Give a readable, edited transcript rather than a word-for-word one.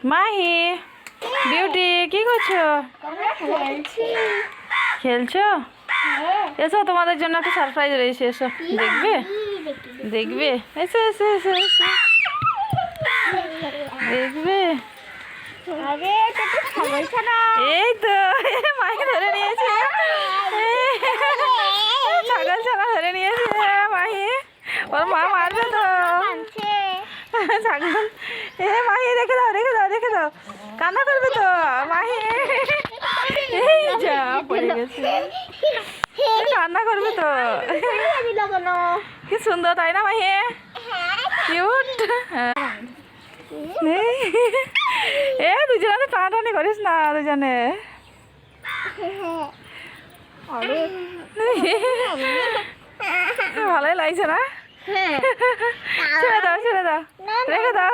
Mahi, beauty কি করছো? খেলছো? এসো, তোমাদের জন্য একটা সারপ্রাইজ রয়েছে, এসো দেখবে। দেখবে, এসো এসো এসো এসো দেখবে। এই তো মাহি ধরে নিয়েছে, ছাগল ছানা ধরে নিয়েছে মাহি। ওর মা মারবে তো ছাগল। মাহি রেখে দাও রেখে দাও রেখে দাও, কান্না করবে তো মাহি। এই যা পড়ে গেছে, কান্না করবে তো। কি সুন্দর তাই না মাহি? কিউট। দুজনে টানাটানি করিস না দুজনে। ভালোই লাগছে না? ছেড়ে দাও ছেড়ে দাও, রেখে দাও।